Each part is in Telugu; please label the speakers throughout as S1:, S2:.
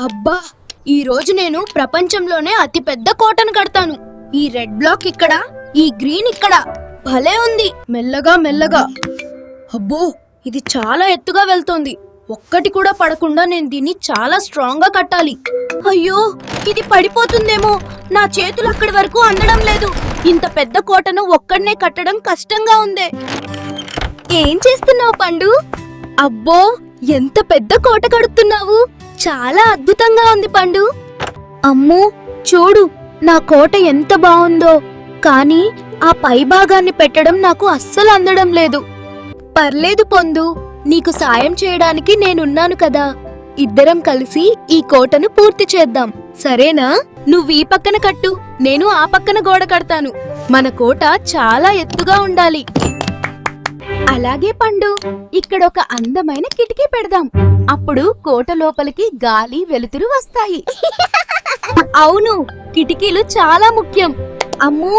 S1: అబ్బా, ఈ రోజు నేను ప్రపంచంలోనే అతి పెద్ద కోటను కడతాను. ఈ రెడ్ బ్లాక్ ఇక్కడ, ఈ గ్రీన్ ఇక్కడ. భలే ఉంది. మెల్లగా మెల్లగా. అబ్బో, ఇది చాలా ఎత్తుగా వెళ్తోంది. ఒక్కటి కూడా పడకుండా నేను దీన్ని చాలా స్ట్రాంగ్ గా కట్టాలి. అయ్యో, ఇది పడిపోతుందేమో. నా చేతులు అక్కడి వరకు అందడం లేదు. ఇంత పెద్ద కోటను ఒక్కడనే కట్టడం కష్టంగా ఉంది. ఏం చేస్తున్నావు పండు? అబ్బో, ఎంత పెద్ద కోట కడుతున్నావు. చాలా అద్భుతంగా ఉంది పండు. అమ్మో, చూడు నా కోట ఎంత బాగుందో. కానీ ఆ పై భాగాన్ని పెట్టడం నాకు అస్సలు అందడం లేదు. పర్లేదు పొందు, నీకు సాయం చేయడానికి నేనున్నాను కదా. ఇద్దరం కలిసి ఈ కోటను పూర్తి చేద్దాం, సరేనా? నువ్వు ఈ పక్కన కట్టు, నేను ఆ పక్కన గోడ కడతాను. మన కోట చాలా ఎత్తుగా ఉండాలి. అలాగే పండు, ఇక్కడ ఒక అందమైన కిటికీ పెడదాం. అప్పుడు కోట లోపలికి గాలి వెలుతురు వస్తాయి. అవును, కిటికీలు చాలా ముఖ్యం. అమ్ము,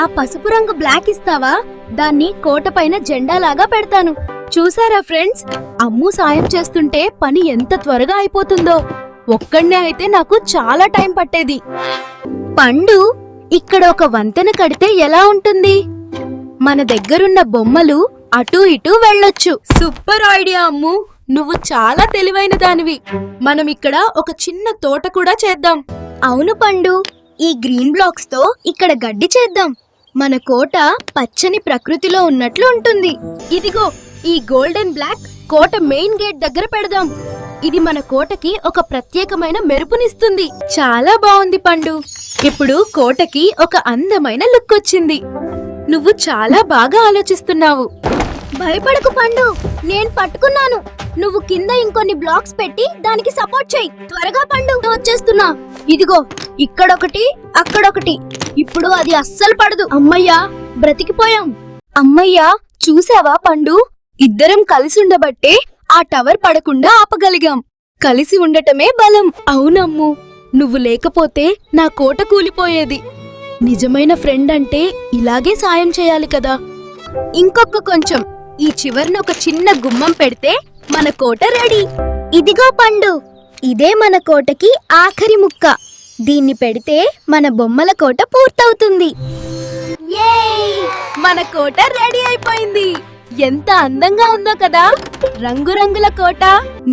S1: ఆ పసుపు రంగు బ్లాక్ ఇస్తావా? దాన్ని కోట పైన జెండాలాగా పెడతాను. చూసారా ఫ్రెండ్స్, అమ్ము సాయం చేస్తుంటే పని ఎంత త్వరగా అయిపోతుందో. ఒక్కడే అయితే నాకు చాలా టైం పట్టేది. పండు, ఇక్కడ ఒక వంతెన కడితే ఎలా ఉంటుంది? మన దగ్గరున్న బొమ్మలు అటూ ఇటూ వెళ్ళొచ్చు. సూపర్ ఐడియా అమ్ము, నువ్వు చాలా తెలివైన దానివి. మనం ఇక్కడ ఒక చిన్న తోట కూడా చేద్దాం. అవును పండు, ఈ గ్రీన్ బ్లాక్స్ తో ఇక్కడ గడ్డి చేద్దాం. మన కోట పచ్చని ప్రకృతిలో ఉన్నట్లు ఉంటుంది. ఇదిగో ఈ గోల్డెన్ బ్లాక్ కోట మెయిన్ గేట్ దగ్గర పెడదాం. ఇది మన కోటకి ఒక ప్రత్యేకమైన మెరుపునిస్తుంది. చాలా బాగుంది పండు. ఇప్పుడు కోటకి ఒక అందమైన లుక్ వచ్చింది. నువ్వు చాలా బాగా ఆలోచిస్తున్నావు. భయపడకు పండు, నేను పట్టుకున్నాను. నువ్వు కింద ఇంకొన్ని బ్లాక్స్ పెట్టి దానికి సపోర్ట్ చేయి. త్వరగా పండు, వచ్చేస్తున్నా. ఇదిగో ఇక్కడొకటి, అక్కడొకటి. ఇప్పుడు అది అస్సలు పడదు. అమ్మయ్యా, బ్రతికిపోయాం. అమ్మయ్యా, చూసావా పండు, ఇద్దరం కలిసి ఉండబట్టే ఆ టవర్ పడకుండా ఆపగలిగాం. కలిసి ఉండటమే బలం. అవునమ్ము, నువ్వు లేకపోతే నా కోట కూలిపోయేది. నిజమైన ఫ్రెండ్ అంటే ఇలాగే సాయం చేయాలి కదా. ఇంకొక కొంచెం. ఈ చివరన ఒక చిన్న గుమ్మం పెడితే మన కోట రెడీ. ఇదిగో పండు, ఇదే మన కోటకి ఆఖరి ముక్క. దీన్ని పెడితే మన బొమ్మల కోట పూర్తవుతుంది. మన కోట రెడీ అయిపోయింది. ఎంత అందంగా ఉందో కదా, రంగురంగుల కోట.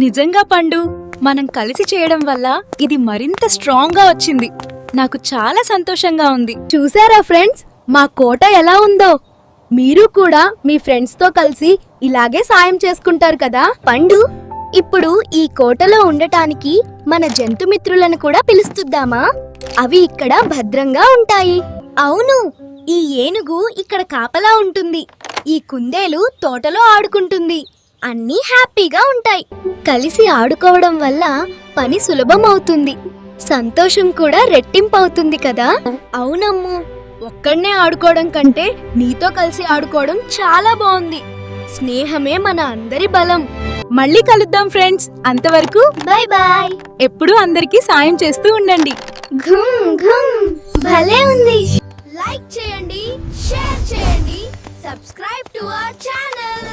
S1: నిజంగా పండు, మనం కలిసి చేయడం వల్ల ఇది మరింత స్ట్రాంగ్ గా వచ్చింది. నాకు చాలా సంతోషంగా ఉంది. చూసారా ఫ్రెండ్స్, మా కోట ఎలా ఉందో? మీరు కూడా మీ ఫ్రెండ్స్ తో కలిసి ఇలాగే సాయం చేసుకుంటారు కదా. పండు, ఇప్పుడు ఈ కోటలో ఉండటానికి మన జంతుమిత్రులను కూడా పిలుస్తుద్దామా? అవి ఇక్కడ భద్రంగా ఉంటాయి. అవును, ఈ ఏనుగు ఇక్కడ కాపలా ఉంటుంది. ఈ కుందేలు తోటలో ఆడుకుంటుంది. అన్నీ హ్యాపీగా ఉంటాయి. కలిసి ఆడుకోవడం వల్ల పని సులభం అవుతుంది. సంతోషం కూడా రెట్టింపవుతుంది కదా. అవునమ్ము, ఒక్కడనే ఆడుకోవడం కంటే నీతో కలిసి ఆడుకోవడం చాలా బాగుంది. స్నేహమే మన అందరి బలం. మళ్ళీ కలుద్దాం ఫ్రెండ్స్. అంతవరకు బై బాయ్. ఎప్పుడూ అందరికీ సాయం చేస్తూ ఉండండి. ఘుమ్ ఘుమ్, భలే ఉంది. లైక్ చేయండి, షేర్ చేయండి, సబ్స్క్రైబ్ టు అవర్ ఛానల్.